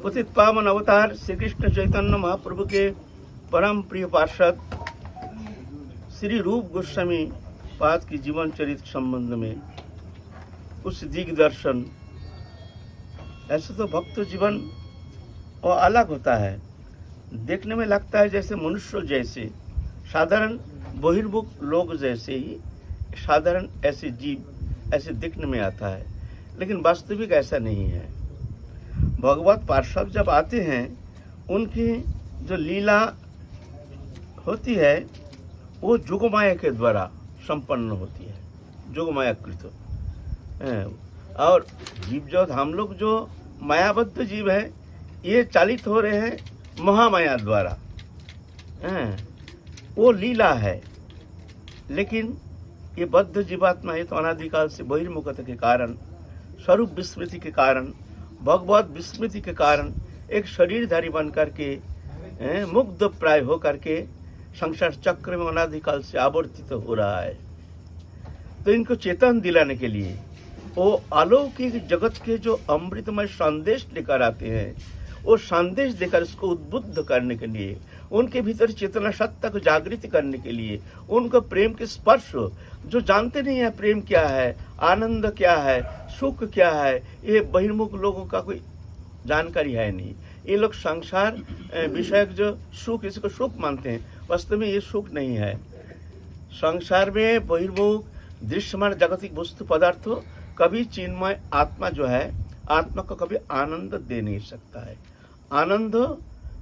पतित पावन अवतार श्री कृष्ण चैतन्य महाप्रभु के परम प्रिय पार्षद श्री रूप गोस्वामी पाद की जीवन चरित्र संबंध में कुछ दिग्दर्शन। ऐसे तो भक्त जीवन और अलग होता है, देखने में लगता है जैसे मनुष्य जैसे, साधारण बहिर्मुख लोग जैसे ही साधारण ऐसे जीव ऐसे दिखने में आता है, लेकिन वास्तविक ऐसा नहीं है। भगवत पार्षद जब आते हैं, उनकी जो लीला होती है वो जोगमाया के द्वारा संपन्न होती है, जोगमाया कृत। और जीव जो हम लोग जो मायाबद्ध जीव है, ये चालित हो रहे हैं महामाया द्वारा। वो लीला है, लेकिन ये बद्ध जीवात्मा ये तो अनादिकाल से बहिर्मुखता के कारण, स्वरूप विस्मृति के कारण, भगवत विस्मृति के कारण एक शरीरधारी बन करके मुग्ध प्राय हो करके संसार चक्र में अनादिकाल से आवर्तित हो रहा है। तो इनको चेतन दिलाने के लिए वो अलौकिक जगत के जो अमृतमय संदेश लेकर आते हैं, वो संदेश देकर उसको उद्बुद्ध करने के लिए, उनके भीतर चेतना सत्ता को जागृत करने के लिए, उनको प्रेम के स्पर्श, जो जानते नहीं है प्रेम क्या है, आनंद क्या है, सुख क्या है, ये बहिर्मुख लोगों का कोई जानकारी है नहीं। ये लोग संसार विषयक जो सुख, इसको सुख मानते हैं, वास्तव में ये सुख नहीं है। संसार में बहिर्मुख दृश्यमान जागतिक वस्तु पदार्थों कभी चिन्मय आत्मा जो है, आत्मा को कभी आनंद दे नहीं सकता है। आनंद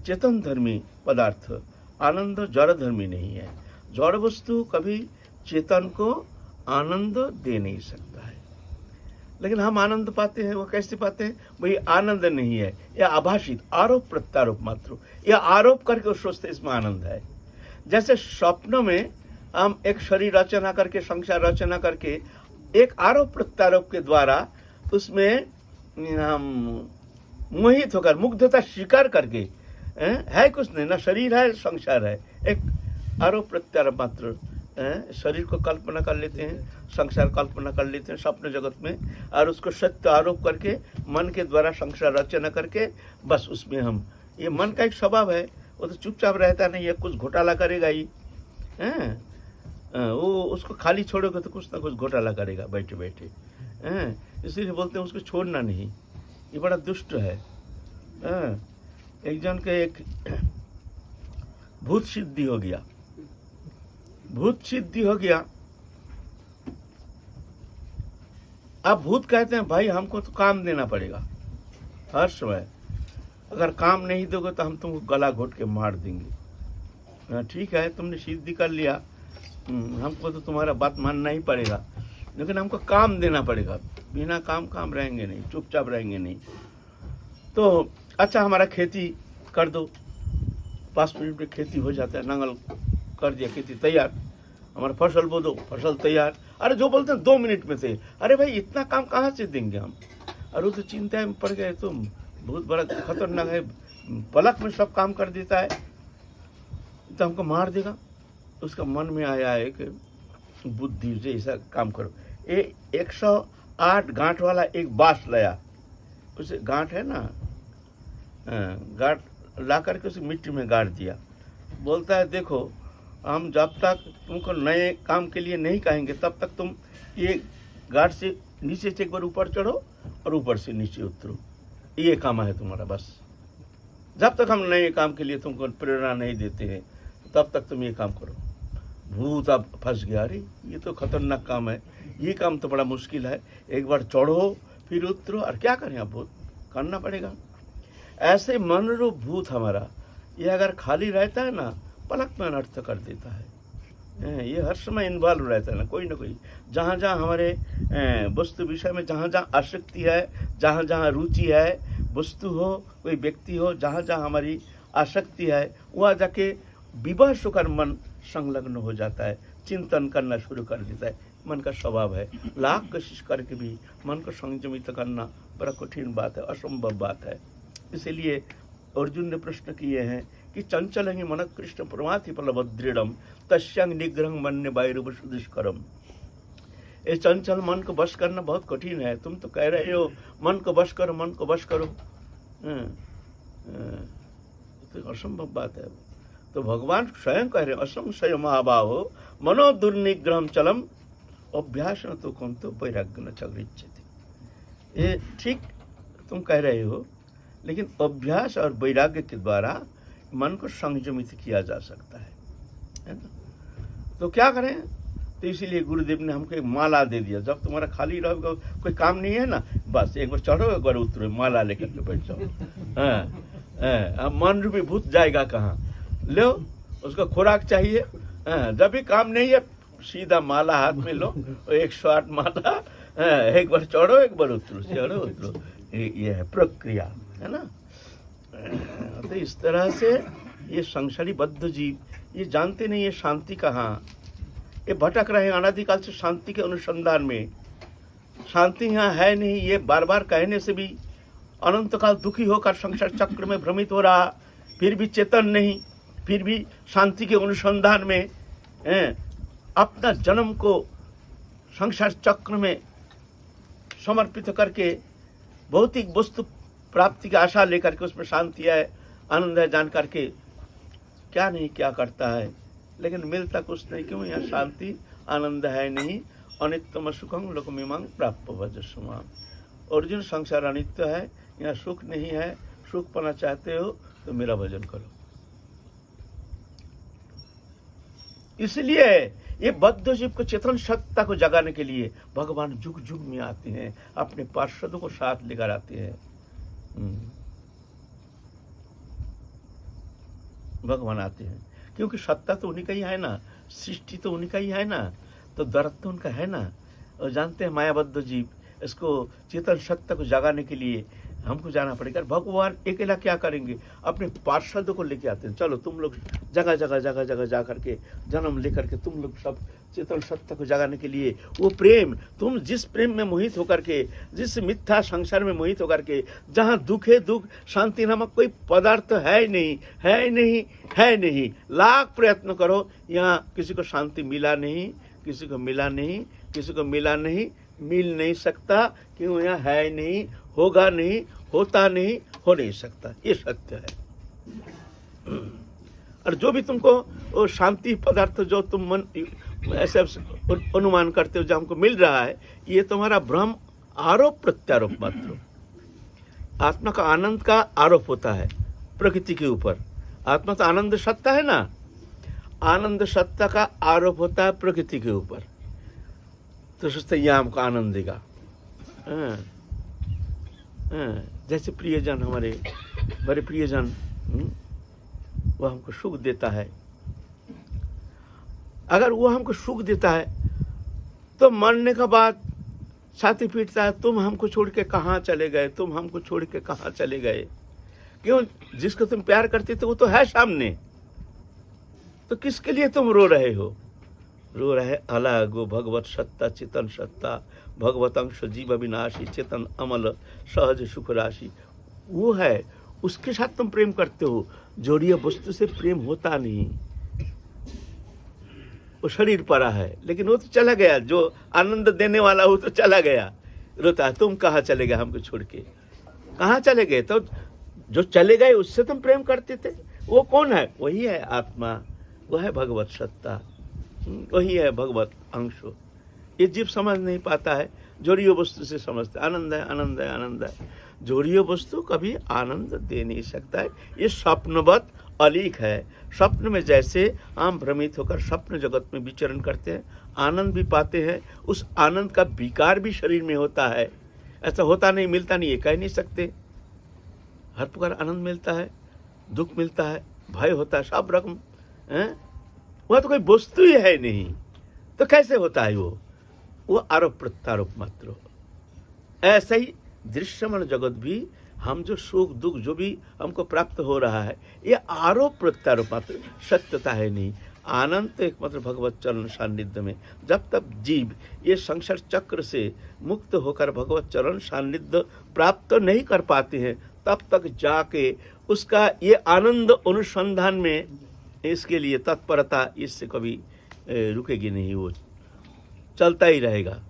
चेतन धर्मी पदार्थ, आनंद जड़ धर्मी नहीं है। जड़ वस्तु कभी चेतन को आनंद दे नहीं सकता है, लेकिन हम आनंद पाते हैं। वो कैसे पाते हैं? वही आनंद नहीं है, यह आभाषित आरोप प्रत्यारोप मात्र, यह आरोप करके सोचते इसमें आनंद है। जैसे स्वप्न में हम एक शरीर रचना करके, संसार रचना करके, एक आरोप प्रत्यारोप के द्वारा उसमें हम मोहित होकर मुग्धता स्वीकार करके, है कुछ नहीं, ना शरीर है संसार है, एक आरोप प्रत्यारोप मात्र, शरीर को कल्पना कर लेते हैं, संसार कल्पना कर लेते हैं स्वप्न जगत में, और उसको सत्य आरोप करके मन के द्वारा संसार रचना करके बस उसमें हम, ये मन का एक स्वभाव है, वो तो चुपचाप रहता नहीं है, कुछ घोटाला करेगा ही। वो उसको खाली छोड़ोगे तो कुछ ना कुछ घोटाला करेगा बैठे बैठे। इसीलिए बोलते हैं उसको छोड़ना नहीं, ये बड़ा दुष्ट है। एक जन के एक भूत सिद्धि हो गया, भूत सिद्धि हो गया। अब भूत कहते हैं भाई हमको तो काम देना पड़ेगा हर समय, अगर काम नहीं दोगे तो हम तुमको गला घोट के मार देंगे। ठीक है, तुमने सिद्धि कर लिया, हमको तो तुम्हारा बात मानना ही पड़ेगा, लेकिन हमको काम देना पड़ेगा। बिना काम रहेंगे नहीं, चुपचाप रहेंगे नहीं। तो अच्छा हमारा खेती कर दो, 5 मिनट में खेती हो जाता है, नांगल कर दिया, खेती तैयार, हमारा फसल बो दो, फसल तैयार। अरे जो बोलते हैं 2 मिनट में से, अरे भाई इतना काम कहाँ से देंगे हम? अरे वो तो चिंता में पड़ गए, तुम बहुत बड़ा खतरनाक है, पलक में सब काम कर देता है, तो हमको मार देगा। उसका मन में आया है कि बुद्धि से ऐसा काम करो। 108 गांठ वाला एक बांस लाया, उसे गांठ है ना, गांठ ला करके उसे मिट्टी में गाड़ दिया। बोलता है देखो, हम जब तक तुमको नए काम के लिए नहीं कहेंगे तब तक तुम ये गांठ से नीचे से एक बार ऊपर चढ़ो और ऊपर से नीचे उतरो, ये काम है तुम्हारा। बस जब तक हम नए काम के लिए तुमको प्रेरणा नहीं देते हैं तब तक तुम ये काम करो। भूत अब फंस गया, अरे ये तो खतरनाक काम है, ये काम तो बड़ा मुश्किल है, एक बार चढ़ो फिर उतरो, और क्या करें अब, भूत करना पड़ेगा। ऐसे मन रूप भूत हमारा, ये अगर खाली रहता है ना, पलक में अनर्थ कर देता है। ये हर समय इन्वॉल्व रहता है ना कोई, जहाँ जहाँ हमारे वस्तु विषय में जहाँ जहाँ आसक्ति है, जहाँ जहाँ रुचि है, वस्तु हो कोई व्यक्ति हो, जहाँ जहाँ हमारी आसक्ति है, वहाँ जाके विवश होकर मन संलग्न हो जाता है, चिंतन करना शुरू कर देता है। मन का स्वभाव है, लाख कोशिश करके भी मन को संयमित करना बड़ा कठिन बात है, असंभव बात है। इसीलिए अर्जुन ने प्रश्न किए हैं कि चंचल मन कृष्ण प्रमाथि फलभद्रीडम तस्यांग निग्रह मन वायुरूप दुष्करम। ये चंचल मन को वश करना बहुत कठिन है। तुम तो कह रहे हो मन को वश करो, मन को वश करो, तो असंभव बात है। तो भगवान स्वयं कह रहे असंशय महाभाव मनो दुर्निग्रहम चलम अभ्यास न तो कौन तो वैराग्य न चगृच्छति। ये ठीक तुम कह रहे हो, लेकिन अभ्यास और वैराग्य के द्वारा मन को संयमित किया जा सकता है ना। तो क्या करें, तो इसीलिए गुरुदेव ने हमको एक माला दे दिया। जब तुम्हारा खाली रहोगे, कोई काम नहीं है ना, बस एक बार चढ़ो एक बार उतरो, माला लेकर के बैठ जाओ। अब मन रूपी भूत जाएगा कहाँ, लो उसको खुराक चाहिए। जब भी काम नहीं है सीधा माला हाथ में लो, 108 माला, एक बार चढ़ो एक बार उतरो, चढ़ो उतरो, ये है प्रक्रिया, है ना। तो इस तरह से ये संसारी बद्ध जीव ये जानते नहीं है शांति कहाँ, ये भटक रहे हैं अनादिकाल से शांति के अनुसंधान में। शांति यहाँ है नहीं, ये बार बार कहने से भी अनंत काल दुखी होकर संसार चक्र में भ्रमित हो रहा, फिर भी चेतन नहीं, फिर भी शांति के अनुसंधान में अपना जन्म को संसार चक्र में समर्पित करके भौतिक वस्तु प्राप्ति की आशा लेकर के उसमें शांति है आनंद है जान करके क्या नहीं क्या करता है, लेकिन मिलता कुछ नहीं। क्यों, यहाँ शांति आनंद है नहीं। अनित्यम सुखम लोकमिमांग प्राप्त भजस्माम। अर्जुन संसार अनित्य है, यहाँ सुख नहीं है। सुख पाना चाहते हो तो मेरा भजन करो। इसलिए ये बद्ध जीव को चेतन सत्ता को जगाने के लिए भगवान जुग जुग में आते हैं, अपने पार्षदों को साथ लेकर आते हैं। भगवान आते हैं क्योंकि सत्ता तो उन्हीं का ही है ना, सृष्टि तो उन्हीं का ही है ना, तो दर्द तो उनका है ना। और जानते हैं मायाबद्ध जीव, इसको चेतन सत्ता को जगाने के लिए हमको जाना पड़ेगा। भगवान अकेला क्या करेंगे, अपने पार्षदों को लेके आते हैं। चलो तुम लोग जगह जगह जगह जगह जा करके जन्म लेकर के तुम लोग सब चेतन सत्ता को जगाने के लिए वो प्रेम, तुम जिस प्रेम में मोहित होकर के, जिस मिथ्या संसार में मोहित होकर के, जहाँ दुख है दुख, शांति नामक कोई पदार्थ है नहीं, है नहीं, है नहीं। लाख प्रयत्न करो, यहाँ किसी को शांति मिला नहीं, किसी को मिला नहीं, किसी को मिला नहीं, मिल नहीं सकता। क्यों, यहाँ है नहीं, होगा नहीं, होता नहीं, हो नहीं सकता। ये सत्य है। और जो भी तुमको वो शांति पदार्थ जो तुम मन ऐसे अनुमान करते हो जो हमको मिल रहा है, ये तुम्हारा भ्रम, आरोप प्रत्यारोप मात्र। आत्मा का आनंद का आरोप होता है प्रकृति के ऊपर। आत्मा तो आनंद सत्ता है ना, आनंद सत्ता का आरोप होता है प्रकृति के ऊपर। तो सोचते यह हमको आनंद देगा। जैसे प्रियजन, हमारे बड़े प्रियजन, वो हमको सुख देता है। अगर वो हमको सुख देता है तो मरने के बाद छाती पीटता है, तुम हमको छोड़ के कहाँ चले गए, तुम हमको छोड़ के कहाँ चले गए। क्यों, जिसको तुम प्यार करते थे वो तो है सामने, तो किसके लिए तुम रो रहे हो। रो रहे अलगो भगवत सत्ता चेतन सत्ता भगवत अंश जीव अविनाशी चेतन अमल सहज सुख राशि, वो है, उसके साथ तुम प्रेम करते हो। जोड़िए वस्तु से प्रेम होता नहीं, वो शरीर पड़ा है, लेकिन वो तो चला गया, जो आनंद देने वाला वो तो चला गया। रोता है, तुम कहाँ चले गए हमको छोड़ के, कहाँ चले गए। तो जो चले गए उससे तुम प्रेम करते थे, वो कौन है, वही है आत्मा, वो है भगवत सत्ता, वही है भगवत अंश। ये जीव समझ नहीं पाता है, जोड़ियो वस्तु से समझता है आनंद है, आनंद है, आनंद है। जोड़ियो वस्तु कभी आनंद दे नहीं सकता है, ये स्वप्नवत अलीक है। स्वप्न में जैसे आम भ्रमित होकर स्वप्न जगत में विचरण करते हैं, आनंद भी पाते हैं, उस आनंद का विकार भी शरीर में होता है। ऐसा होता नहीं, मिलता नहीं, ये कह नहीं सकते। हर प्रकार आनंद मिलता है, दुख मिलता है, भय होता है, सब रकम है। वह तो कोई वस्तु ही है नहीं, तो कैसे होता है वो आरोप प्रत्यारोप मात्र। ऐसा ही दृश्यमान जगत भी, हम जो सुख दुख जो भी हमको प्राप्त हो रहा है, ये आरोप प्रत्यारोप मात्र, सत्यता है नहीं। आनंद तो एकमात्र भगवत चरण सान्निध्य में। जब तक जीव ये संसार चक्र से मुक्त होकर भगवत चरण सान्निध्य प्राप्त नहीं कर पाते हैं, तब तक जाके उसका ये आनंद अनुसंधान में इसके लिए तत्परता इससे कभी रुकेगी नहीं, वो चलता ही रहेगा।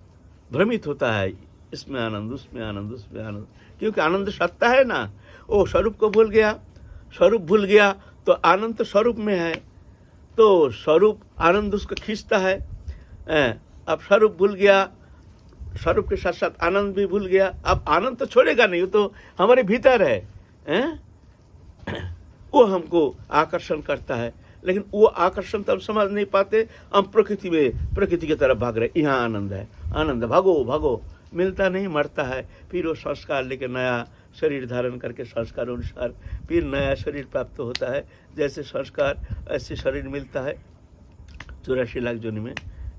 भ्रमित होता है, इसमें आनंद, उसमें आनंद, उसमें आनंद, क्योंकि आनंद सत्ता है ना। वो स्वरूप को भूल गया, स्वरूप भूल गया तो आनंद तो स्वरूप में है, तो स्वरूप आनंद उसको खींचता है। अब स्वरूप भूल गया, स्वरूप के साथ साथ आनंद भी भूल गया। अब आनंद तो छोड़ेगा नहीं, वो तो हमारे भीतर है, वो हमको आकर्षण करता है। लेकिन वो आकर्षण तो हम समझ नहीं पाते, हम प्रकृति की तरफ भाग रहे। यहाँ आनंद है, आनंद है, भागो भागो, मिलता नहीं, मरता है। फिर वो संस्कार लेके नया शरीर धारण करके संस्कार अनुसार फिर नया शरीर प्राप्त होता है। जैसे संस्कार ऐसे शरीर मिलता है 84 लाख योनि में।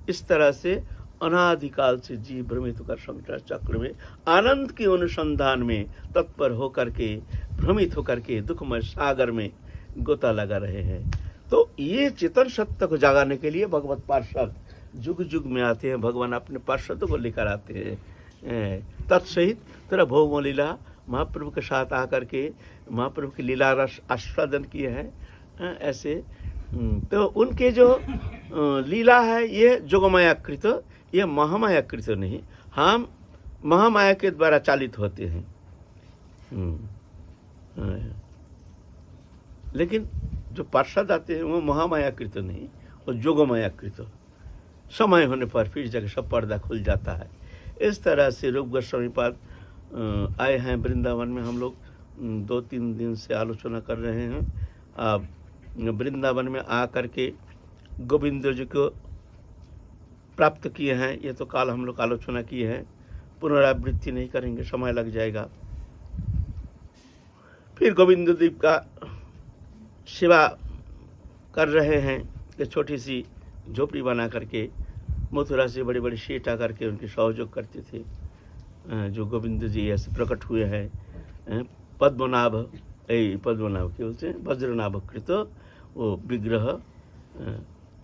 इस तरह से अनादिकाल से जीव भ्रमित होकर संसार चक्र में आनंद के अनुसंधान में तत्पर होकर के, भ्रमित होकर के दुखमय सागर में गोता लगा रहे हैं। तो ये चेतन सत्य को जगाने के लिए भगवत पार्षद जुग जुग में आते हैं। भगवान अपने पार्षदों को लेकर आते हैं। तत्सहित तेरा भोग लीला महाप्रभु के साथ आकर के महाप्रभु की लीला रस आस्वादन किए हैं। ऐसे तो उनके जो लीला है ये जोगमायाकृत, ये महामायाकृत नहीं, हम महामाया के द्वारा चालित होते हैं। लेकिन जो पार्षद आते हैं वो महामायाकृत नहीं, वो जोगमायाकृत। समय होने पर फिर जगह सब पर्दा खुल जाता है। इस तरह से रूप गोस्वामी पाद आए हैं वृंदावन में। हम लोग 2-3 दिन से आलोचना कर रहे हैं। अब वृंदावन में आकर के गोविंद जी को प्राप्त किए हैं। ये तो काल हम लोग आलोचना किए हैं, पुनरावृत्ति नहीं करेंगे, समय लग जाएगा। फिर गोविंद द्वीप का सेवा कर रहे हैं कि छोटी सी झोपड़ी बना करके मथुरा से बड़े बड़े सेठ आकर के उनके सहयोग करते थे। जो गोविंद जी ऐसे प्रकट हुए हैं, पद्मनाभ के बोलते हैं, वज्रनाभ कृत वो विग्रह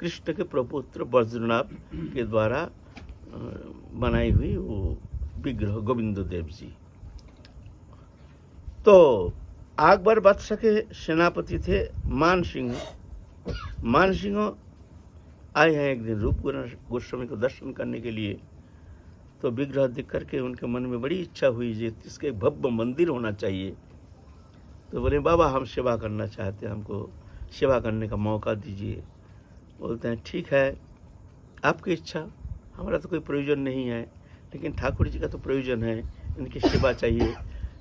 कृष्ण के प्रपुत्र वज्रनाभ के द्वारा बनाई हुई वो विग्रह गोविंद देव जी। तो अकबर बादशाह के सेनापति थे मान सिंह। मान सिंह आए हैं एक दिन रूप गोस्वामी को दर्शन करने के लिए। तो विग्रह देख करके उनके मन में बड़ी इच्छा हुई कि इसके भव्य मंदिर होना चाहिए। तो बोले बाबा हम सेवा करना चाहते हैं, हमको सेवा करने का मौका दीजिए। बोलते हैं ठीक है आपकी इच्छा, हमारा तो कोई प्रयोजन नहीं है, लेकिन ठाकुर जी का तो प्रयोजन है, इनकी सेवा चाहिए,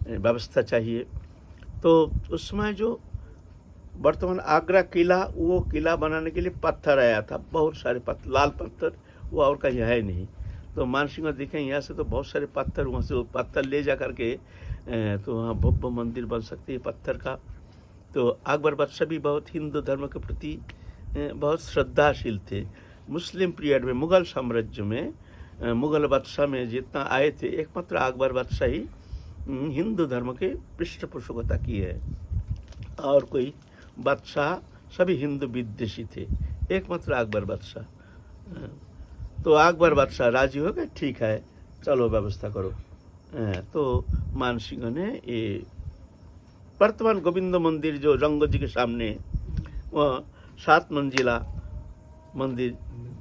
व्यवस्था चाहिए। तो उस समय जो वर्तमान आगरा किला, वो किला बनाने के लिए पत्थर आया था, बहुत सारे पत्थर, लाल पत्थर, वो और कहीं है नहीं। तो मान सिंह देखें यहाँ से तो बहुत सारे पत्थर, वहाँ से वो पत्थर ले जा करके तो वहाँ भव्य मंदिर बन सकती है पत्थर का। तो अकबर बादशाह भी बहुत हिंदू धर्म के प्रति बहुत श्रद्धाशील थे। मुस्लिम पीरियड में मुग़ल साम्राज्य में मुग़ल बादशाह में जितना आए थे, एकमात्र अकबर बादशाह ही हिंदू धर्म के पृष्ठपोषकता की है, और कोई बादशाह सभी हिंदू विद्वेषी थे, एकमात्र अकबर बादशाह। तो अकबर बादशाह राजी हो गए, ठीक है चलो व्यवस्था करो। तो मान सिंह ने ये वर्तमान गोविंद मंदिर जो रंग जी के सामने, वह 7 मंजिला मंदिर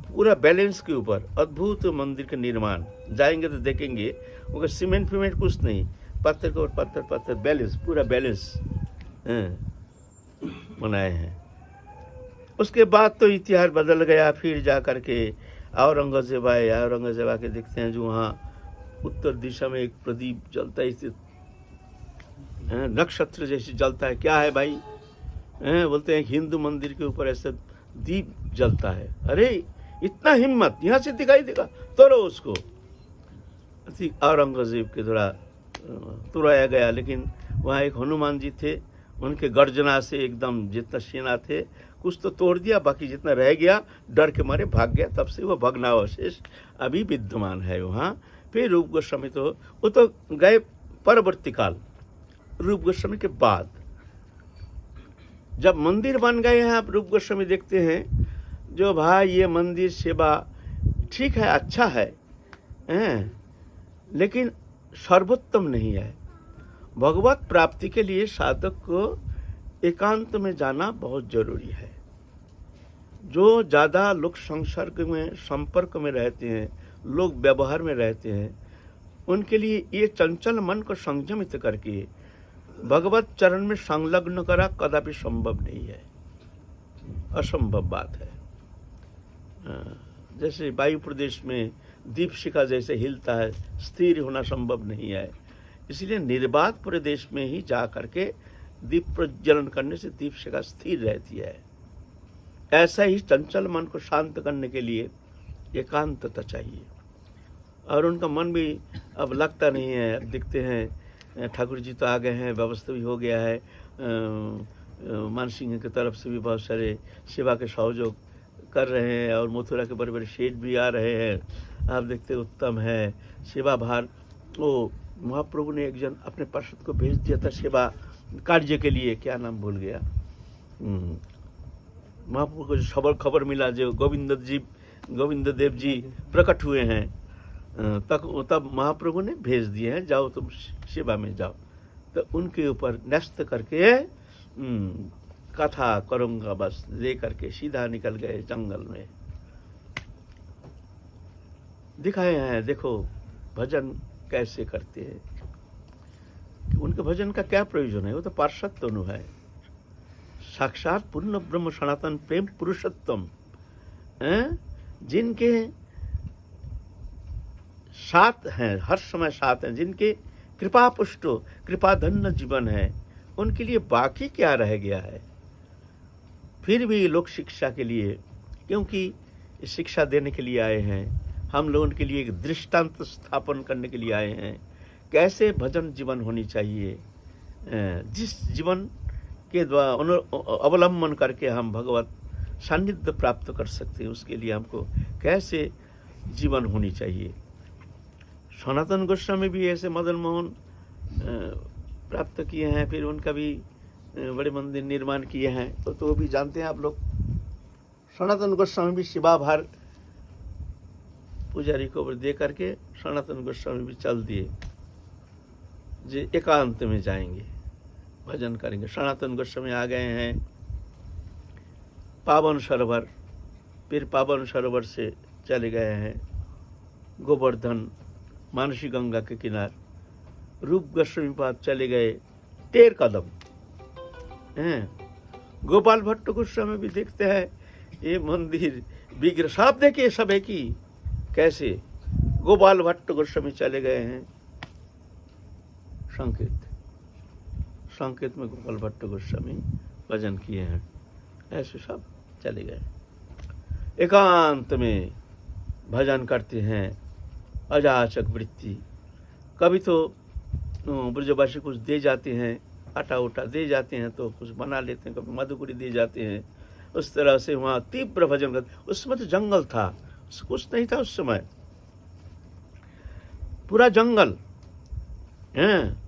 पूरा बैलेंस के ऊपर अद्भुत मंदिर का निर्माण, जाएंगे तो देखेंगे वो सीमेंट फीमेंट कुछ नहीं, पत्थर के ऊपर पत्थर पत्थर, बैलेंस पूरा बैलेंस बनाए हैं। उसके बाद तो इतिहास बदल गया। फिर जा कर के औरंगजेब आए। औरंगजेब आके देखते हैं जो वहाँ उत्तर दिशा में एक प्रदीप जलता है, इसे नक्षत्र जैसे जलता है। क्या है भाई? बोलते हैं हिंदू मंदिर के ऊपर ऐसा दीप जलता है। अरे इतना हिम्मत, यहाँ से दिखाई देगा, तोड़ो उसको। औरंगजेब के द्वारा तुराया गया। लेकिन वहाँ एक हनुमान जी थे, उनके गर्जना से एकदम जितना सेना थे कुछ तो तोड़ दिया, बाकी जितना रह गया डर के मारे भाग गया। तब से वो भग्नावशेष अभी विद्यमान है वहाँ। फिर रूप गोस्वामी तो वो तो गए परवर्ती काल, रूप गोस्वामी के बाद जब मंदिर बन गए हैं। आप रूप गोस्वामी देखते हैं जो भाई ये मंदिर सेवा ठीक है, अच्छा है, लेकिन सर्वोत्तम नहीं है। भगवत प्राप्ति के लिए साधक को एकांत में जाना बहुत जरूरी है। जो ज़्यादा लोग संसर्ग में, संपर्क में रहते हैं, लोग व्यवहार में रहते हैं, उनके लिए ये चंचल मन को संयमित करके भगवत चरण में संलग्न करा कदापि संभव नहीं है, असंभव बात है। जैसे वायु प्रदेश में दीप शिखा जैसे हिलता है, स्थिर होना संभव नहीं है। इसलिए निर्बाध प्रदेश में ही जा करके दीप प्रज्वलन करने से दीप शिखा स्थिर रहती है। ऐसा ही चंचल मन को शांत करने के लिए एकांतता चाहिए। और उनका मन भी अब लगता नहीं है। अब दिखते हैं ठाकुर जी तो आ गए हैं, व्यवस्था भी हो गया है, मान सिंह की तरफ से भी बहुत सारे सेवा के सहयोग कर रहे हैं और मथुरा के बड़े बड़े शेठ भी आ रहे हैं। आप देखते उत्तम है सेवा भार। वो महाप्रभु ने एक जन अपने पार्षद को भेज दिया था सेवा कार्य के लिए, क्या नाम भूल गया। महाप्रभु को जो खबर मिला जो गोविंद देव जी प्रकट हुए हैं, तब महाप्रभु ने भेज दिए हैं, जाओ तुम सेवा में जाओ। तो उनके ऊपर न्यस्त करके कथा करूंगा बस ले करके सीधा निकल गए जंगल में। दिखाए हैं देखो भजन कैसे करते हैं। उनके भजन का क्या प्रयोजन है? वो तो पार्षद तनु है, साक्षात पूर्ण ब्रह्म सनातन प्रेम पुरुषोत्तम, जिनके साथ हैं, हर समय साथ हैं, जिनके कृपा पुष्टो कृपा धन्य जीवन है, उनके लिए बाकी क्या रह गया है? फिर भी लोग शिक्षा के लिए, क्योंकि शिक्षा देने के लिए आए हैं, हम लोग उनके लिए एक दृष्टांत स्थापन करने के लिए आए हैं। कैसे भजन जीवन होनी चाहिए, जिस जीवन के द्वारा अवलंबन करके हम भगवत सान्निध्य प्राप्त कर सकते हैं, उसके लिए हमको कैसे जीवन होनी चाहिए। सनातन गोस्वामी भी ऐसे मदन मोहन प्राप्त किए हैं, फिर उनका भी बड़े मंदिर निर्माण किए हैं, तो भी जानते हैं आप लोग। सनातन गोस्वामी भी शिवा भार पुजारी को दे करके सनातन गोस्वामी भी चल दिए, जो एकांत में जाएंगे भजन करेंगे। सनातन गोस्वामी आ गए हैं पावन सरोवर, फिर पावन सरोवर से चले गए हैं गोवर्धन मानसी गंगा के किनार। रूप गोस्वामी पाद चले गए 13 कदम हैं। गोपाल भट्ट गोस्वामी भी देखते हैं ये मंदिर विग्रह सब देखिए सब है कि कैसे। गोपाल भट्ट गोस्वामी चले गए हैं संकेत में गोपाल भट्ट गोस्वामी भजन किए हैं, ऐसे सब चले गए एकांत में भजन करते हैं। अजाचक वृत्ति, कभी तो ब्रजवासी कुछ दे जाते हैं, आटा उटा दे जाते हैं तो कुछ बना लेते हैं, कभी मधुपुरी दे जाते हैं। उस तरह से वहाँ तीव्र भजन करते। उस समय तो जंगल था, कुछ नहीं था उस समय, पूरा जंगल हैं।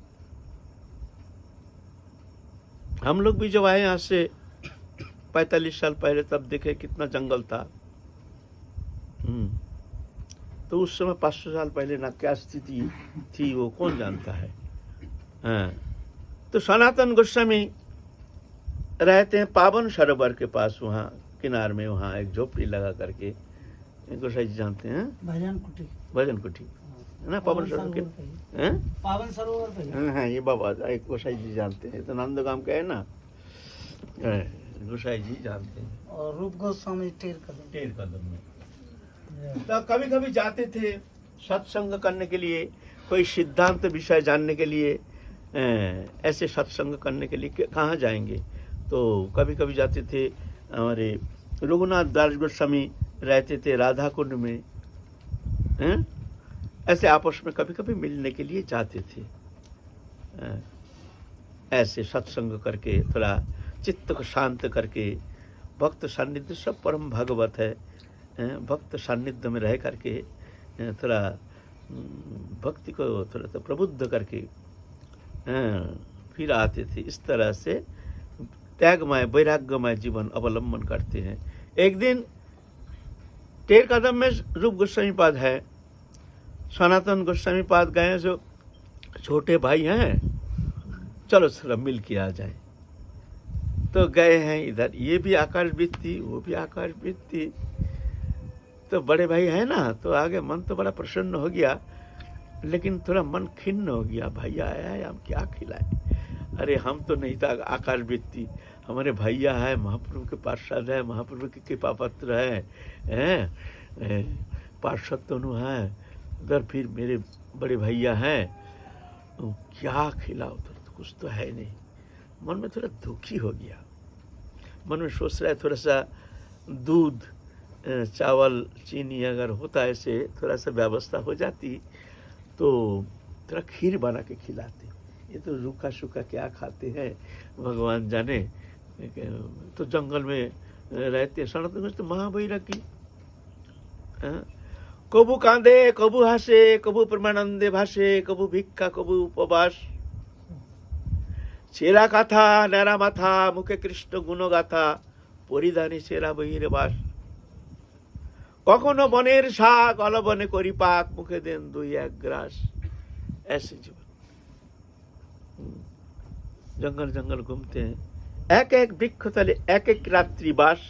हम लोग भी जब आए यहाँ से 45 साल पहले, तब देखे कितना जंगल था। तो उस समय 500 साल पहले ना क्या स्थिति थी वो कौन जानता है। तो सनातन गोस्वामी रहते हैं पावन सरोवर के पास, वहाँ किनार में, वहाँ एक झोपड़ी लगा करके। गोसाई जी जानते हैं भजन कुटी है ना, पावन सरोवर के पावन सरोवर। हाँ ये बाबा एक गोसाई जी जानते हैं, तो नंदगाम का है ना, गोसाई जी जानते हैं। और रूप गोस्वामी 13 कदम में। तो कभी कभी जाते थे सत्संग करने के लिए, कोई सिद्धांत विषय जानने के लिए। ऐसे सत्संग करने के लिए कहाँ जाएंगे? तो कभी कभी जाते थे। हमारे रघुनाथ दास गोस्वामी रहते थे राधा कुंड में, ऐसे आपस में कभी कभी मिलने के लिए जाते थे। ऐसे सत्संग करके थोड़ा चित्त को शांत करके, भक्त सान्निध्य सब परम भगवत है, भक्त सान्निध्य में रह करके थोड़ा भक्ति को थोड़ा सा प्रबुद्ध करके फिर आते थे। इस तरह से त्यागमय वैराग्यमय जीवन अवलंबन करते हैं। एक दिन 13 कदम में रूप गोस्वामी पाद है, सनातन गोस्वामी पाद गए, जो छोटे भाई हैं, चलो थोड़ा मिल के आ जाए। तो गए हैं इधर, ये भी आकाश वृत्ति वो भी आकाश वृत्ति। तो बड़े भाई है ना, तो आगे मन तो बड़ा प्रसन्न हो गया, लेकिन थोड़ा मन खिन्न हो गया। भैया आया है, हम क्या खिलाए। अरे हम तो नहीं था आकाश व्यक्ति, हमारे भैया है, महाप्रभु के पार्षद है, महाप्रभु के कृपा पत्र है, पार्षद दोनों हैं उधर, फिर मेरे बड़े भैया हैं, तो क्या खिलाओ तो कुछ तो है नहीं। मन में थोड़ा दुखी हो गया, मन में सोच रहा है थोड़ा सा दूध चावल चीनी अगर होता ऐसे थोड़ा सा व्यवस्था हो जाती तो थोड़ा खीर बना के खिलाते। ये तो रूखा सूखा क्या खाते हैं भगवान जाने। तो जंगल में रहते सनातन में तो महाभैरकी, कबू कांदे कबू हासे, कबू परमानंदे भाषे, कबू भिक्षा कबू उपवास, ছেঁড়া কাঁথা ন্যাড়া মাথা, মুখে কৃষ্ণ গুণগাথা, পরিধানে ছেঁড়া বহির্বাস, কখনো বনের শাক অলবনে করি পাক, মুখে দেন দুই এক গ্রাস। ऐसे जीवन जंगल जंगल घूमते हैं, एक एक वृक्ष तले एक एक रात्रि बास,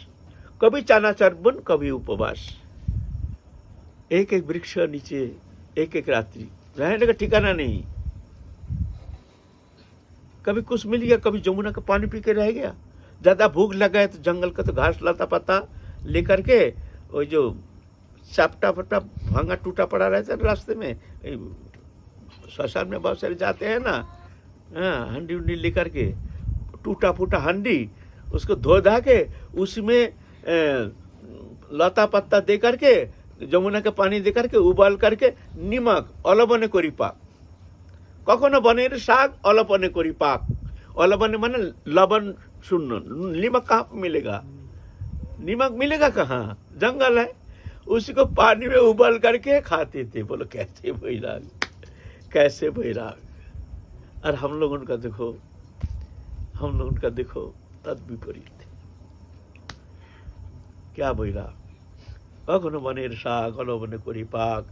कभी चाना चर्बन कभी उपवास। एक एक वृक्ष नीचे एक एक रात्रि, रहने का ठिकाना नहीं। कभी कुछ मिल गया, कभी जमुना का पानी पी के रह गया, ज्यादा भूख लगा है तो जंगल का तो घास लता पत्ता लेकर के, वो जो चापटा पट्टा भांगा टूटा पड़ा रहता है रास्ते में, श्मशान में बहुत सारे जाते हैं ना, हंडी उंडी लेकर के, टूटा फूटा हंडी उसको धो धा के उसमें लता पत्ता दे करके, जमुना का पानी दे करके उबाल करके निमक अलबने करी पाक, कखनो बनेर शाक अलपने करी पाक। अलपने माने लवण शून्य, नीमक कहाँ पे मिलेगा, नीमक मिलेगा कहाँ, जंगल है, उसी को पानी में उबाल करके खाते थे। बोलो कैसे बैराग, कैसे बैराग। और हम लोग उनका देखो, हम लोग उनका देखो तद विपरीत, क्या बैराग। कखनो बनेर शाक अलपने करी पाक,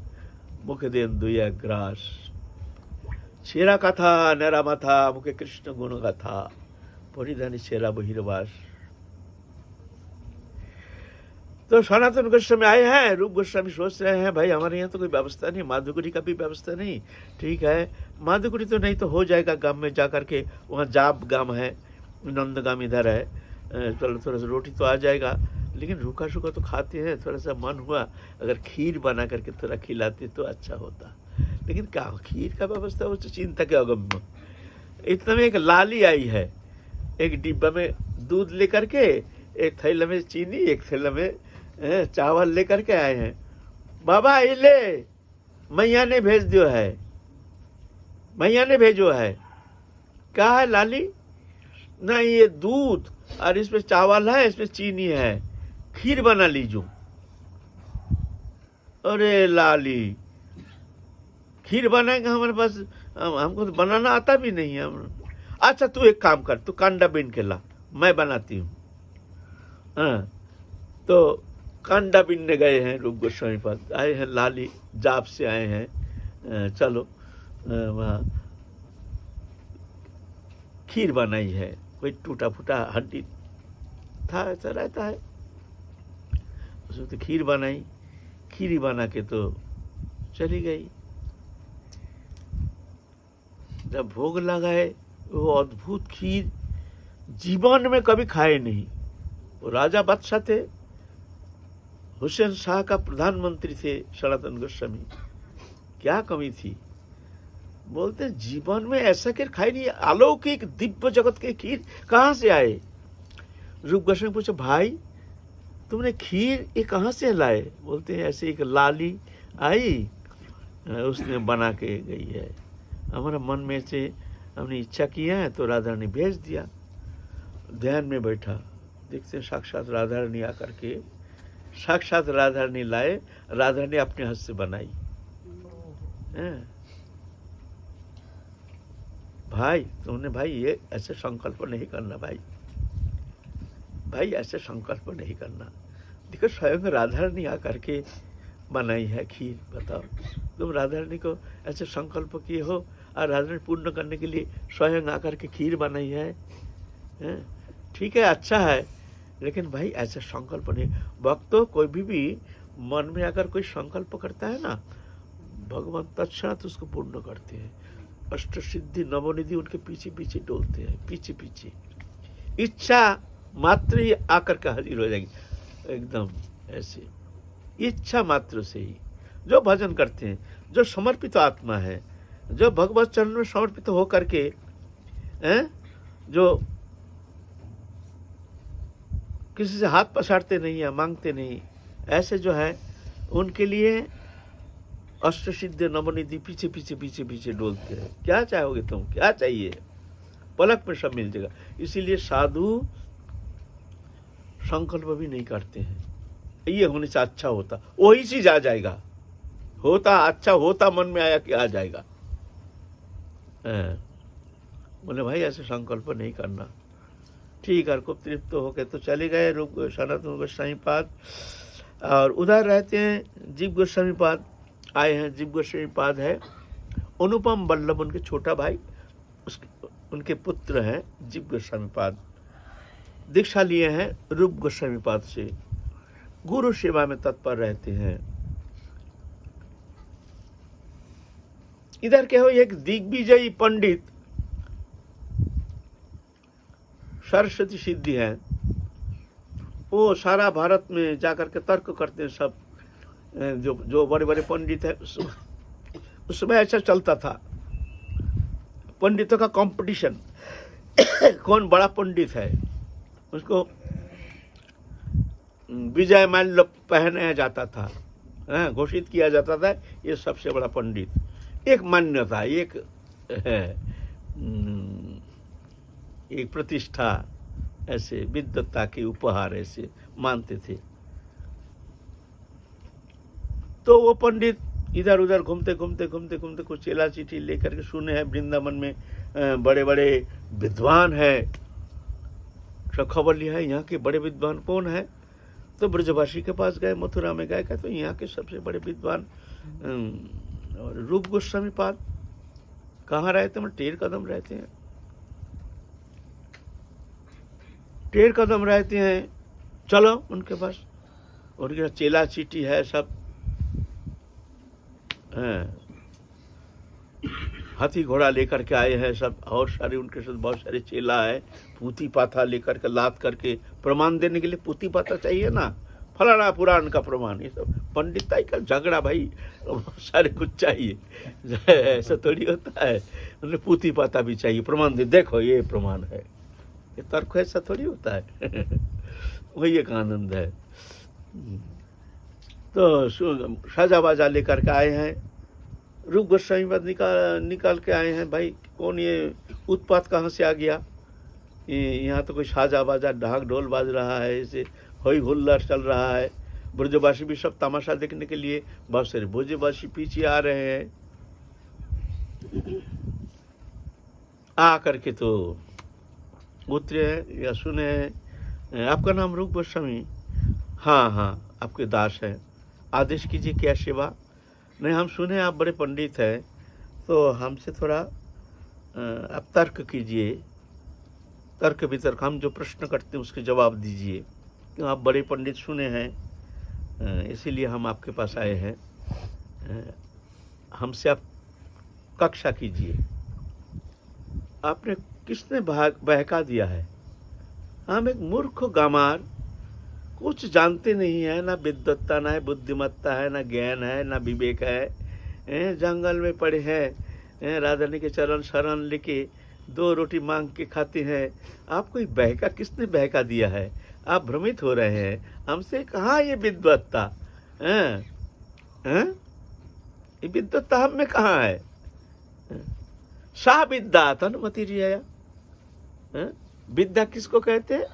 मुखे देन दुई एक ग्रास, ছেঁড়া কাঁথা ন্যাড়া মাথা, মুখে কৃষ্ণ গুণগাথা, পরিধানে ছেঁড়া বহির্বাস। तो सनातन गोस्वामी आए हैं, रूप गोस्वामी सोच रहे हैं भाई हमारे यहाँ तो कोई व्यवस्था नहीं, माधुकुरी का भी व्यवस्था नहीं, ठीक है माधुकुरी तो नहीं तो हो जाएगा गांव में जा करके, वहाँ जाप गांव है, नंदगाम इधर है, चलो थोड़ा सा रोटी तो आ जाएगा, लेकिन रूखा सूखा तो खाते हैं। थोड़ा सा मन हुआ अगर खीर बना करके थोड़ा खिलाते तो अच्छा होता, लेकिन क्या खीर का व्यवस्था हो तो चिंता के अगम्य। इतना में एक लाली आई है, एक डिब्बा में दूध लेकर के, एक थैला में चीनी, एक थैला में चावल लेकर के आए हैं। बाबा ये ले, मैया ने भेज दियो है, मैया ने भेजो है। क्या है लाली? नहीं ये दूध और इसमें चावल है, इसमें चीनी है, खीर बना लीजो। अरे लाली खीर बनाएंगे हमारे पास, हमको तो बनाना आता भी नहीं है। अच्छा तू एक काम कर, तू कांडा बीन के ला, मैं बनाती हूँ। तो कांडा बीनने गए हैं रूप गोस्वामी पास, आए हैं लाली जाप से आए हैं, चलो वहाँ खीर बनाई है, कोई टूटा फूटा हड्डी था ऐसा रहता है, उसमें तो खीर बनाई, खीरी बना के तो चली गई। जब भोग लगाए वो अद्भुत खीर जीवन में कभी खाए नहीं। वो राजा बादशाह थे, हुसैन शाह का प्रधानमंत्री थे सनातन गोस्वामी, क्या कमी थी। बोलते जीवन में ऐसा खीर खाई नहीं, अलौकिक दिव्य जगत के खीर कहाँ से आए। रूप गोस्वामी पूछे भाई तुमने खीर ये कहाँ से लाए? बोलते हैं ऐसे एक लाली आई, उसने बना के गई है, हमारा मन में से हमने इच्छा किया है तो राधा रानी भेज दिया। ध्यान में बैठा, देखते हैं साक्षात राधा रानी आकर के, साक्षात राधा रानी लाए, राधा रानी अपने हाथ से बनाई। भाई तुमने भाई ये ऐसे संकल्प नहीं करना, भाई भाई ऐसे संकल्प नहीं करना। देखो स्वयं राधा रानी आकर के बनाई है खीर, बताओ तुम राधा रानी को ऐसे संकल्प किए हो और राधा रानी पूर्ण करने के लिए स्वयं आकर के खीर बनाई है। ठीक है अच्छा है, लेकिन भाई ऐसे संकल्प नहीं। भक्तों कोई भी मन में अगर कोई संकल्प करता है ना, भगवान तत्क्षणात उसको पूर्ण करते हैं। अष्ट सिद्धि नवनिधि उनके पीछे पीछे डोलते हैं, पीछे पीछे। इच्छा मात्र ही आकर के हाजिर हो जाएगी एकदम ऐसे, इच्छा मात्र से ही। जो भजन करते हैं, जो समर्पित आत्मा है, जो भगवत चरण में समर्पित हो करके जो किसी से हाथ पसारते नहीं है, मांगते नहीं, ऐसे जो है उनके लिए अष्ट सिद्ध नवनिधि पीछे पीछे पीछे पीछे डोलते हैं। क्या चाहोगे तुम, क्या चाहिए, पलक में सब मिल जाएगा। इसीलिए साधु संकल्प भी नहीं करते हैं, ये होने से अच्छा होता, वही चीज आ जाएगा, होता अच्छा होता मन में आया कि आ जाएगा। बोले भाई ऐसे संकल्प नहीं करना। ठीक है, खूब तृप्त होके तो चले गए रूप सनातन गोस्वामी पाद। और उधर रहते हैं जीव गोस्वामी पाद, आए हैं। जीव गोस्वामी पाद है अनुपम वल्लभ उनके छोटा भाई, उनके पुत्र हैं जीव गोस्वामी पाद। दीक्षा लिए हैं रूप गोस्वामी पाद से, गुरु सेवा में तत्पर रहते हैं। इधर के हो एक दिग्विजयी पंडित सरस्वती सिद्धि है, वो सारा भारत में जाकर के तर्क करते हैं सब। जो बड़े बड़े पंडित हैं, उसमें ऐसा चलता था, पंडितों का कंपटीशन, कौन बड़ा पंडित है उसको विजय माल्य पहनाया जाता था, घोषित किया जाता था ये सबसे बड़ा पंडित। एक मान्यता, एक प्रतिष्ठा, ऐसे विद्वत्ता के उपहार ऐसे मानते थे। तो वो पंडित इधर उधर घूमते घूमते घूमते घूमते कुछ चेला चिट्ठी लेकर के सुने हैं वृंदावन में बड़े बड़े विद्वान हैं, सब खबर लिया है यहाँ के बड़े विद्वान कौन है। तो ब्रजभाषी के पास गए, मथुरा में गए, कहते तो यहाँ के सबसे बड़े विद्वान रूप गोस्वामी पाद। कहाँ रहते हैं? टेर कदम रहते हैं, टेर कदम रहते हैं, चलो उनके पास। उनके चेला चीटी है सब, हाथी घोड़ा लेकर के आए हैं सब, और सारे उनके साथ बहुत सारे चेला है। पूती पाथा लेकर के लाद करके प्रमाण देने के लिए पूती पाथा चाहिए ना, फलाना पुराण का प्रमाण, ये सब पंडिताई का झगड़ा भाई, सारे कुछ चाहिए, ऐसा थोड़ी होता है। मतलब पूती पाथा भी चाहिए, प्रमाण दे, देखो ये प्रमाण है, ये तर्क ऐसा थोड़ी होता है। वही एक आनंद है। तो साजा बाजा लेकर के आए हैं, रूप गोस्वामी पाद निकाल के आए हैं। भाई कौन ये उत्पात कहाँ से आ गया? यहाँ तो कोई साजा बाजा ढाक ढोल बाज रहा है, ऐसे होई हुल्लड़ चल रहा है। ब्रजवासी भी सब तमाशा देखने के लिए बहुत सारे ब्रजवासी पीछे आ रहे हैं। आ करके तो उतरे हैं या सुने हैं, आपका नाम रूप गोस्वामी? हाँ हाँ, आपके दास है, आदेश कीजिए क्या सेवा। नहीं, हम सुने आप बड़े पंडित हैं, तो हमसे थोड़ा आप तर्क कीजिए, तर्क वितर्क, हम जो प्रश्न करते हैं उसके जवाब दीजिए। क्यों, आप बड़े पंडित सुने हैं, इसीलिए हम आपके पास आए हैं, हमसे आप कक्षा कीजिए। आपने किसने बहका दिया है? हम एक मूर्ख गामार, कुछ जानते नहीं है, ना विद्वत्ता, ना बुद्धिमत्ता है, ना ज्ञान है, ना विवेक है, जंगल में पड़े हैं, राधानी के चरण शरण लेके 2 रोटी मांग के खाते हैं। आपको बहका, किसने बहका दिया है? आप भ्रमित हो रहे हैं हमसे। कहाँ ये विद्वत्ता है? ये विद्वत्ता हम में कहाँ है? सा विद्या तन्मति रिया, विद्या किसको कहते हैं?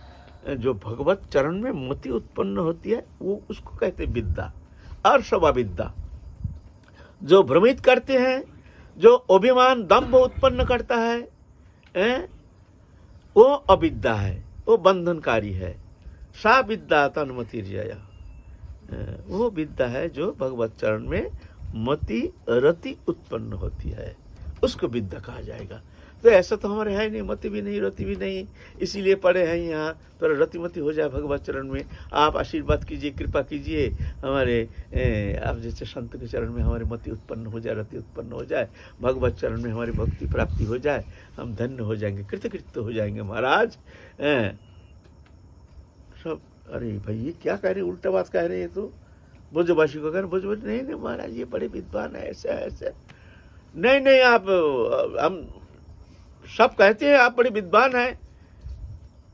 जो भगवत चरण में मति उत्पन्न होती है, वो उसको कहते हैं विद्या। और सब अविद्या, जो भ्रमित करते हैं, जो अभिमान दंभ उत्पन्न करता है, वो अविद्या है, वो बंधनकारी है। सा विद्या तन्मति रिया, वो विद्या है जो भगवत चरण में मति रति उत्पन्न होती है, उसको विद्या कहा जाएगा। तो ऐसा तो हमारे है नहीं, मति भी नहीं, रति भी नहीं, इसीलिए पढ़े हैं यहाँ। तो रतिमति हो जाए भगवत चरण में। आप आशीर्वाद कीजिए, कृपा कीजिए हमारे आप जैसे संत के चरण में हमारी मति उत्पन्न हो जाए, रति उत्पन्न हो जाए, भगवत चरण में हमारी भक्ति प्राप्ति हो जाए, हम धन्य हो जाएंगे, कृतकृत्य हो जाएंगे महाराज। सब अरे भाई ये क्या कह रहे, उल्टा बात कह रहे हैं। तो ब्रजवासी को कह रहे, ब्रजवासी नहीं नहीं महाराज ये बड़े विद्वान है, ऐसा ऐसा। नहीं नहीं आप हम सब कहते हैं आप बड़े विद्वान हैं।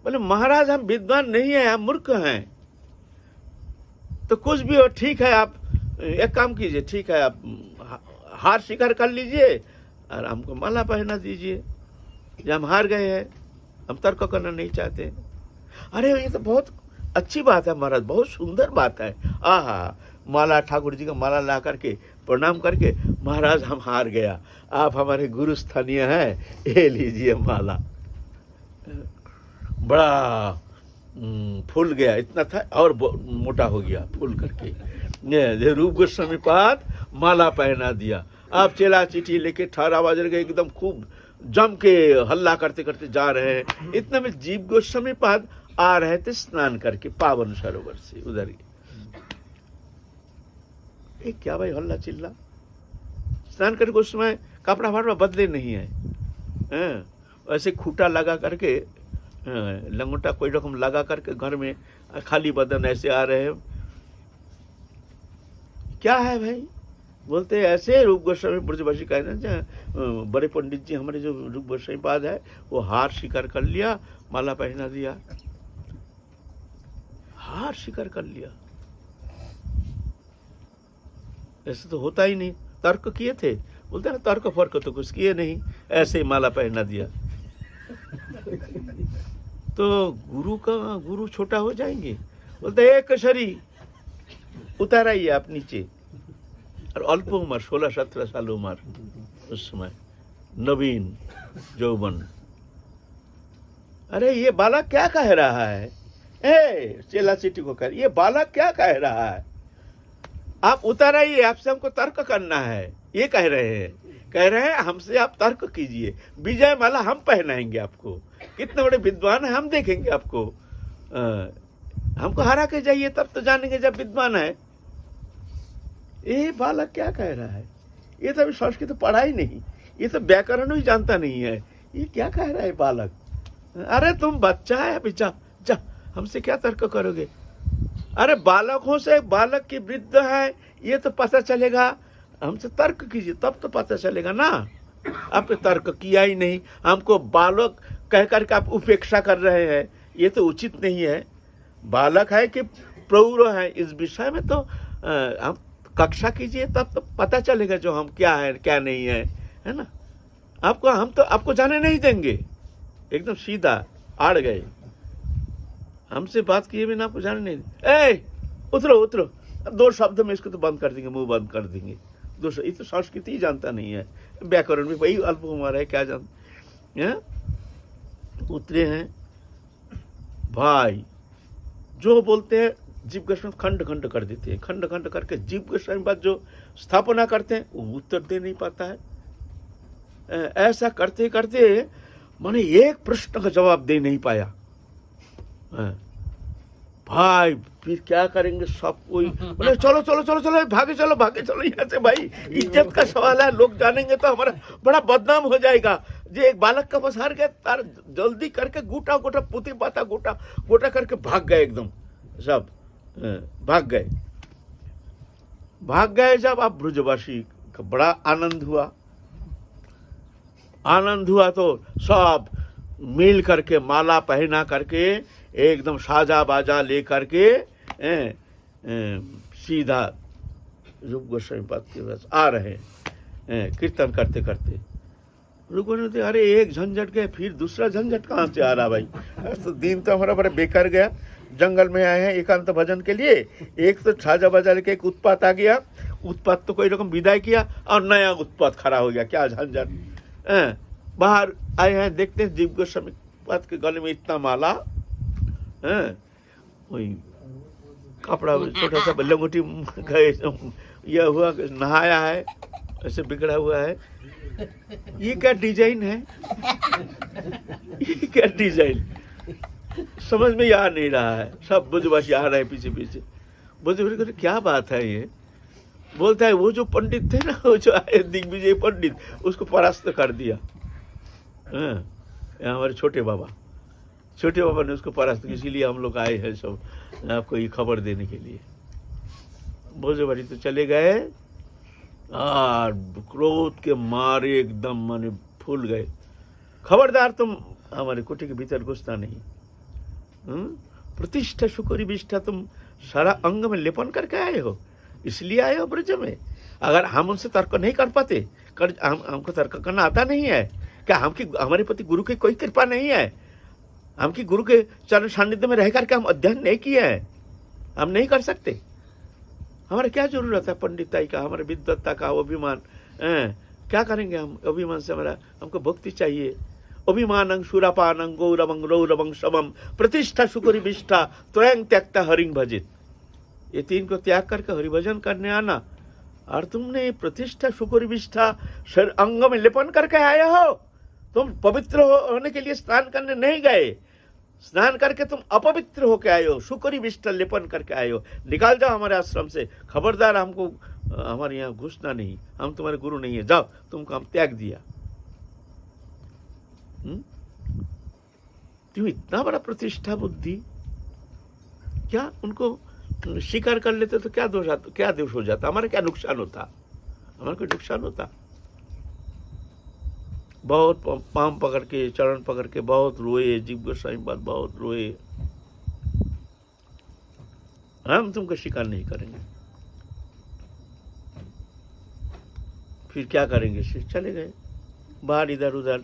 बोले महाराज हम विद्वान नहीं है, हम मूर्ख हैं। तो कुछ भी हो ठीक है, आप एक काम कीजिए, ठीक है आप हार स्वीकार कर लीजिए और हमको माला पहना दीजिए, जब हम हार गए हैं, हम तर्क करना नहीं चाहते। अरे ये तो बहुत अच्छी बात है महाराज, बहुत सुंदर बात है। आहा माला, ठाकुर जी का माला ला करके प्रणाम करके, महाराज हम हार गया, आप हमारे गुरु स्थानीय हैं, ये लीजिए माला। बड़ा फूल गया, इतना था और मोटा हो गया फूल करके। ये रूप गोस्वामी पाद माला पहना दिया। आप चेला चिट्ठी लेके 18 बज गए, एकदम खूब जम के हल्ला करते करते जा रहे हैं। इतना में जीव गोस्वामी पाद आ रहे थे स्नान करके पावन सरोवर से उधर ही। क्या भाई हल्ला चिल्ला, स्नान करके उस समय कपड़ा फापड़ा बदले नहीं है, ऐसे खूटा लगा करके लंगोटा कोई रकम लगा करके घर में खाली बदन ऐसे आ रहे हैं। क्या है भाई, बोलते ऐसे रूप गोस्वामी ब्रजवासी कह रहे हैं, बड़े पंडित जी हमारे जो रूप गोस्वामी पाद है वो हार स्वीकार कर लिया, माला पहना दिया, हार स्वीकार कर लिया। ऐसे तो होता ही नहीं, तर्क किए थे, बोलते ना तर्क फर्क तो कुछ किए नहीं, ऐसे ही माला पहना दिया। तो गुरु छोटा हो जाएंगे। बोलते एक शरी उताराइए आप नीचे। और अल्प उम्र 16-17 साल उम्र, उस समय नवीन यौवन। अरे ये बालक क्या कह रहा है, चेला चिट्ठी को कह, ये बालक क्या कह रहा है, आप उताराइए, आपसे हमको तर्क करना है, ये कह रहे हैं हमसे आप तर्क कीजिए, विजय माला हम पहनाएंगे आपको, कितने बड़े विद्वान है हम देखेंगे आपको, हमको हरा के जाइए तब तो जानेंगे जब विद्वान है। ये बालक क्या कह रहा है, ये तो अभी संस्कृत पढ़ा ही नहीं, ये तो व्याकरण ही जानता नहीं है, ये क्या कह रहा है बालक। अरे तुम बच्चा है अभी, जा हमसे क्या तर्क करोगे। अरे बालकों से बालक की वृद्ध है ये तो पता चलेगा, हमसे तर्क कीजिए तब तो पता चलेगा ना। आपने तर्क किया ही नहीं, हमको बालक कह करके आप उपेक्षा कर रहे हैं, ये तो उचित नहीं है। बालक है कि प्रौढ़ है, इस विषय में तो हम कक्षा कीजिए तब तो पता चलेगा जो हम क्या है क्या नहीं है ना। हम तो आपको जाने नहीं देंगे, एकदम सीधा आड़ गए, हमसे बात किए बिना आपको जाने नहीं दे। उतरो, 2 शब्द में इसको तो बंद कर देंगे, मुंह बंद कर देंगे। 2 ये तो संस्कृति ही जानता नहीं है, व्याकरण में वही अल्प उम्र है, क्या जान उतरे हैं भाई। जो बोलते हैं जीव गोस्वामी खंड खंड कर देते हैं, खंड खंड करके जीव गोस्वामी बात जो स्थापना करते हैं वो उत्तर दे नहीं पाता है। ऐसा करते करते मैंने एक प्रश्न का जवाब दे नहीं पाया भाई। फिर क्या करेंगे, सब कोई बोले चलो भागे चलो यहाँ से भाई, इज्जत का सवाल है, लोग जानेंगे तो हमारा बड़ा बदनाम हो जाएगा। जो एक बालक का बस हार गया, तार जल्दी करके गोटा पुती पाता गोटा करके भाग गए, एकदम सब भाग गए। जब आप ब्रजवासी का बड़ा आनंद हुआ तो सब मिल करके माला पहना करके एकदम साजा बाजा ले करके सीधा रूप गोस्वामी पाद के पास आ रहे हैं, कीर्तन करते करते। रूप गोस्वामी, अरे एक झंझट गए, फिर दूसरा झंझट कहाँ से आ रहा भाई। तो दिन तो हमारा बड़ा बेकार गया, जंगल में आए हैं एकांत भजन के लिए, एक तो साजा बाजा लेके एक उत्पात आ गया, उत्पात तो कोई रकम विदाई किया और नया उत्पात खड़ा हो गया, क्या झंझट। बाहर आए हैं, देखते हैं जीव गोस्वामी पाद के गले में इतना माला, वही कपड़ा छोटा सा लंगोटी यह हुआ, नहाया है ऐसे बिगड़ा हुआ है, ये क्या डिजाइन है, ये क्या डिजाइन, समझ में आ नहीं रहा है। सब बुजबाशी आ रहे हैं पीछे पीछे। बुजबाशी क्या बात है ये, बोलता है वो जो पंडित थे ना, वो जो आए दिग्विजय पंडित, उसको परास्त कर दिया। हाँ, हमारे छोटे बाबा ने उसको परास्त, इसीलिए हम लोग आए हैं सब आपको ये खबर देने के लिए। बुजबाशी तो चले गए और क्रोध के मारे एकदम माने फूल गए। खबरदार तुम हमारे कोठी के भीतर घुसना नहीं। प्रतिष्ठा शुक्र विष्ठा तुम सारा अंग में लेपन करके आए हो, इसलिए आए हो ब्रज में। अगर हम उनसे तर्क नहीं कर पाते, हमको तर्क करना आता नहीं है क्या? हमारे प्रति गुरु की कोई कृपा नहीं है? हम की गुरु के चरण सानिध्य में रह करके हम अध्ययन नहीं किए हैं, हम नहीं कर सकते। हमारे क्या जरूरत है पंडिताई का, हमारे विद्वत्ता का अभिमान? क्या करेंगे हम अभिमान से? हमको भक्ति चाहिए। अभिमानं सुरापानं गौरवं रौरवं समम प्रतिष्ठा शुक्र विष्ठा त्वयं त्यक्ता हरिं भजित। ये तीन को त्याग करके हरिभजन करने आना। और तुमने प्रतिष्ठा शुक्र विष्ठा अंग में लेपन करके आए हो। तुम पवित्र होने के लिए स्नान करने नहीं गए, स्नान करके तुम अपवित्र होके आए हो, शुक्र विष्ठा लेपन करके आए हो। निकाल जाओ हमारे आश्रम से, खबरदार हमको हमारे यहाँ घुसना नहीं, हम तुम्हारे गुरु नहीं है, जाओ, तुमको हम त्याग दिया। क्यों इतना बड़ा प्रतिष्ठा बुद्धि? क्या उनको स्वीकार कर लेते तो क्या दोष हो जाता? हमारा क्या नुकसान होता? हमारा कोई नुकसान होता? बहुत पांव पकड़ के, चरण पकड़ के बहुत रोए, जीव गोस्वामी बात बहुत रोए। हम तुमको स्वीकार नहीं करेंगे। फिर क्या करेंगे? चले गए बाहर, इधर उधर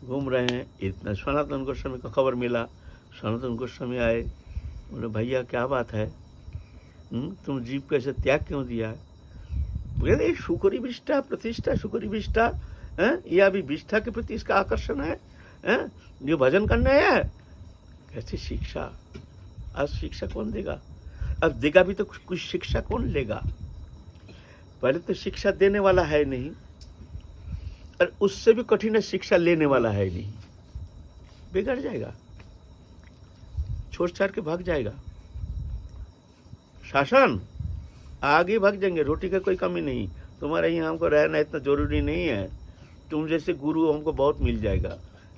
घूम रहे हैं। इतना सनातन गोस्वामी का खबर मिला। सनातन गोस्वामी आए, बोले भैया क्या बात है, तुम जीव को ऐसे त्याग क्यों दिया? बोले शुक्र विष्ठा प्रतिष्ठा, शुक्र विष्ठा, ये अभी विष्ठा के प्रति इसका आकर्षण है, जो भजन करना है। कैसी शिक्षा? आज शिक्षा कौन देगा? अब देगा भी तो कुछ शिक्षा कौन लेगा? पहले तो शिक्षा देने वाला है नहीं, और उससे भी कठिन शिक्षा लेने वाला है नहीं। बिगड़ जाएगा, छोड़ छाड़ के भाग जाएगा। शासन आगे भाग जाएंगे, रोटी का कोई कमी नहीं। तुम्हारे यहाँ हमको रहना इतना जरूरी नहीं है, तुम जैसे गुरु हमको बहुत मिल जाएगा,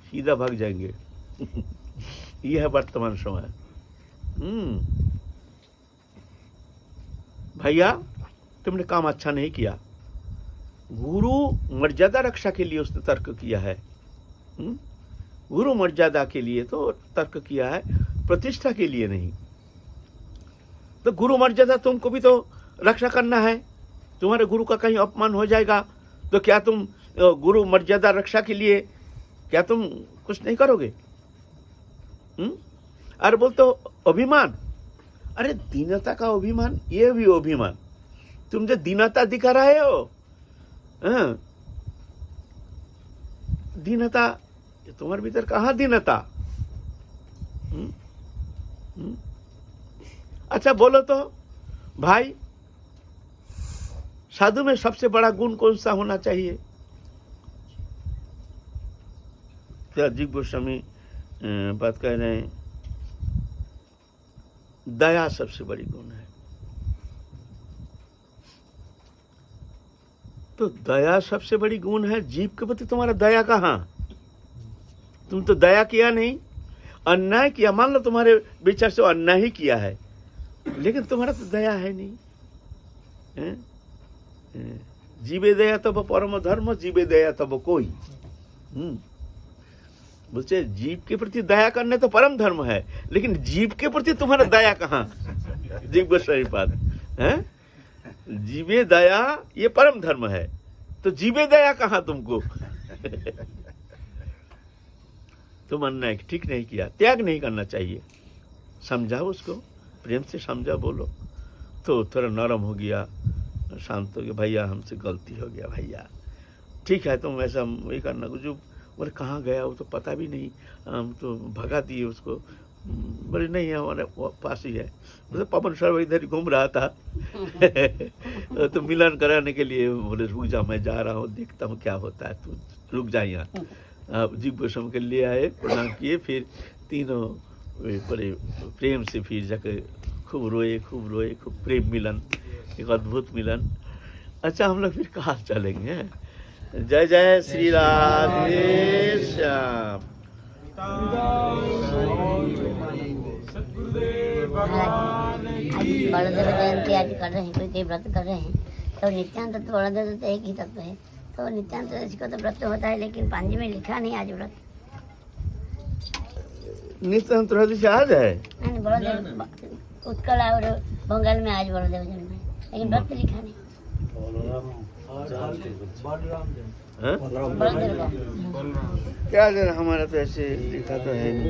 सीधा भाग जाएंगे। यह है वर्तमान समय। भैया तुमने काम अच्छा नहीं किया। गुरु मर्यादा रक्षा के लिए उसने तर्क किया है। गुरु मर्यादा के लिए तो तर्क किया है, प्रतिष्ठा के लिए नहीं। तो गुरु मर्यादा तुमको भी तो रक्षा करना है। तुम्हारे गुरु का कहीं अपमान हो जाएगा तो क्या तुम गुरु मर्यादा रक्षा के लिए क्या तुम कुछ नहीं करोगे? अरे बोलते हो अभिमान। अरे दीनता का अभिमान, ये भी अभिमान। तुम जो दीनता दिखा रहे हो, दीनता तुम्हारे भीतर कहाँ दीनता? अच्छा बोलो तो भाई, साधु में सबसे बड़ा गुण कौन सा होना चाहिए? जीव गोस्वामी बात कह रहे हैं, दया सबसे बड़ी गुण है। तो दया सबसे बड़ी गुण है। जीव के प्रति तुम्हारा दया कहाँ? तुम तो दया किया नहीं, अन्याय किया। मान लो तुम्हारे विचार से अन्याय ही किया है, लेकिन तुम्हारा तो दया है नहीं। जीवे दया तब परम धर्म, जीवे दया तब कोई। बोलते जीव के प्रति दया करने तो परम धर्म है, लेकिन जीव के प्रति तुम्हारा दया कहाँ? जीव गोस्वामी पाद है, जीवे दया ये परम धर्म है, तो जीवे दया कहाँ तुमको? तुम अन्याय ठीक नहीं किया, त्याग नहीं करना चाहिए। समझाओ उसको, प्रेम से समझा, बोलो तो थोड़ा नरम हो गया, शांत हो गया। भैया हमसे गलती हो गया भैया, ठीक है तुम ऐसा वही करना। जो बोले कहाँ गया वो तो पता भी नहीं, हम तो भगा दिए उसको। बोले नहीं हमारे पास ही है। मतलब पवन सर इधर ही घूम रहा था तो मिलन कराने के लिए बोले रुक जा, मैं जा रहा हूँ, देखता हूँ क्या होता है, तू रुक जा यहाँ। आप जीव गोस्वामी के लिए आए, प्रणाम किए, फिर तीनों बड़े प्रेम से फिर जाके खूब रोए, खूब प्रेम मिलन, एक अद्भुत मिलन। अच्छा हम लोग फिर कहाँ चलेंगे? जय जय श्री राधे श्याम। आज बलदेव जयंती आज कर रहे हैं, कोई कई व्रत कर रहे हैं, तो नित्यानंद तो बलदेव तो एक ही तत्व है, तो नित्यानंद इसको तो व्रत होता है, लेकिन पांजी में लिखा नहीं आज व्रत। नित्यानंद त्रयोदशी से आज है? नहीं, बलदेव उत्कल और बंगाल में आज बलदेव जन्म है, लेकिन व्रत लिखा नहीं। हाँ? बलदेव का क्या हमारा तो ऐसे लिखा तो है।